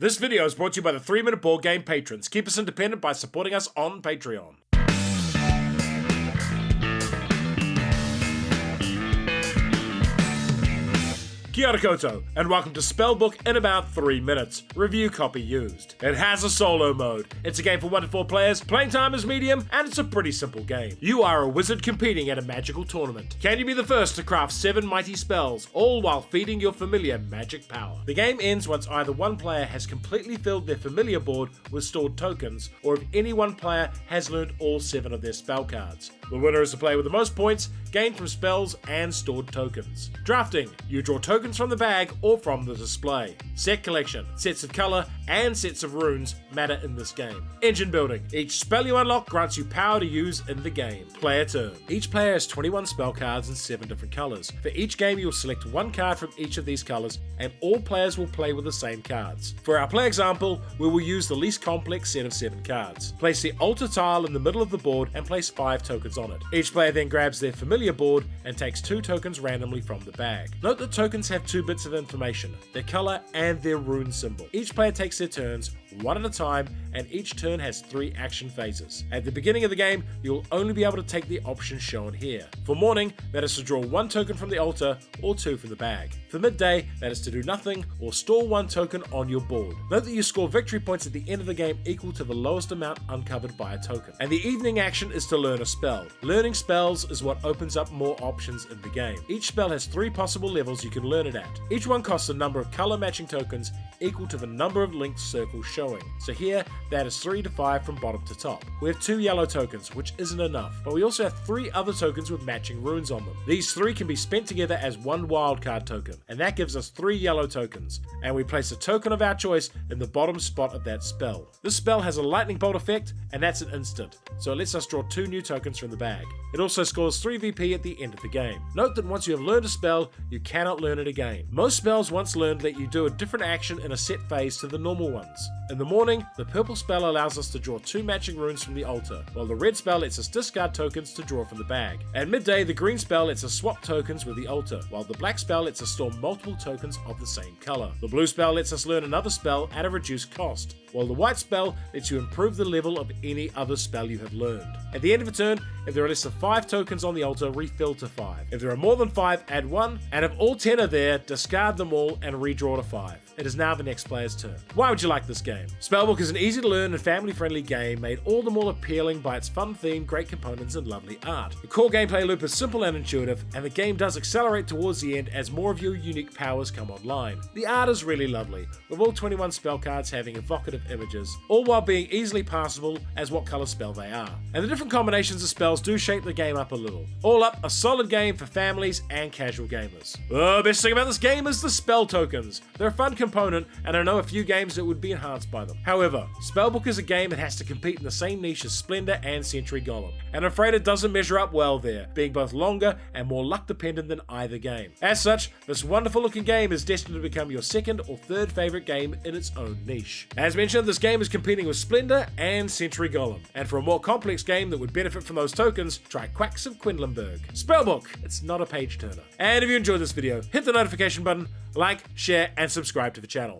This video is brought to you by the 3-Minute Board Game patrons. Keep us independent by supporting us on Patreon. Kia ora koutou, and welcome to Spellbook in about 3 minutes. Review copy used. It has a solo mode. It's a game for 1 to 4 players, playing time is medium, and it's a pretty simple game. You are a wizard competing at a magical tournament. Can you be the first to craft 7 mighty spells, all while feeding your familiar magic power? The game ends once either one player has completely filled their familiar board with stored tokens, or if any one player has learned all 7 of their spell cards. The winner is the player with the most points gained from spells and stored tokens. Drafting. You draw tokens from the bag or from the display. Set collection. Sets of color and sets of runes matter in this game. Engine building. Each spell you unlock grants you power to use in the game. Player turn. Each player has 21 spell cards in 7 different colors. For each game you'll select 1 card from each of these colors and all players will play with the same cards. For our play example, we will use the least complex set of 7 cards. Place the altar tile in the middle of the board and place 5 tokens on it. Each player then grabs their familiar board and takes 2 tokens randomly from the bag. Note that tokens have 2 bits of information, their color and their rune symbol. Each player takes their turns, 1 at a time, and each turn has 3 action phases. At the beginning of the game, you will only be able to take the options shown here. For morning, that is to draw 1 token from the altar or 2 from the bag. For midday, that is to do nothing or store 1 token on your board. Note that you score victory points at the end of the game equal to the lowest amount uncovered by a token. And the evening action is to learn a spell. Learning spells is what opens up more options in the game. Each spell has 3 possible levels you can learn it at. Each one costs a number of color matching tokens equal to the number of linked circles showing. So here, that is 3 to 5 from bottom to top. We have 2 yellow tokens, which isn't enough, but we also have 3 other tokens with matching runes on them. These 3 can be spent together as 1 wildcard token, and that gives us 3 yellow tokens, and we place a token of our choice in the bottom spot of that spell. This spell has a lightning bolt effect, and that's an instant, so it lets us draw 2 new tokens from the bag. It also scores 3 VP at the end of the game. Note that once you have learned a spell, you cannot learn it again. Most spells once learned let you do a different action in a set phase to the normal ones. In the morning, the purple spell allows us to draw 2 matching runes from the altar, while the red spell lets us discard tokens to draw from the bag. At midday, the green spell lets us swap tokens with the altar, while the black spell lets us store multiple tokens of the same color. The blue spell lets us learn another spell at a reduced cost, while the white spell lets you improve the level of any other spell you have learned. At the end of a turn, if there are less than 5 tokens on the altar, refill to 5. If there are more than 5, add 1, and if all 10 are there, discard them all and redraw to 5. It is now the next player's turn. Why would you like this game? Spellbook is an easy to learn and family-friendly game made all the more appealing by its fun theme, great components, and lovely art. The core gameplay loop is simple and intuitive, and the game does accelerate towards the end as more of your unique powers come online. The art is really lovely, with all 21 spell cards having evocative images, all while being easily passable as what color spell they are. And the different combinations of spells do shape the game up a little. All up, a solid game for families and casual gamers. The best thing about this game is the spell tokens. They're a fun component, and I know a few games that would be enhanced by them. However, Spellbook is a game that has to compete in the same niche as Splendor and Century Golem, and I'm afraid it doesn't measure up well there, being both longer and more luck dependent than either game. As such, this wonderful looking game is destined to become your 2nd or 3rd favorite game in its own niche. As mentioned, this game is competing with Splendor and Century Golem, and for a more complex game that would benefit from those tokens, try Quacks of Quedlinburg. Spellbook, it's not a page turner. And if you enjoyed this video, hit the notification button, like, share, and subscribe to the channel.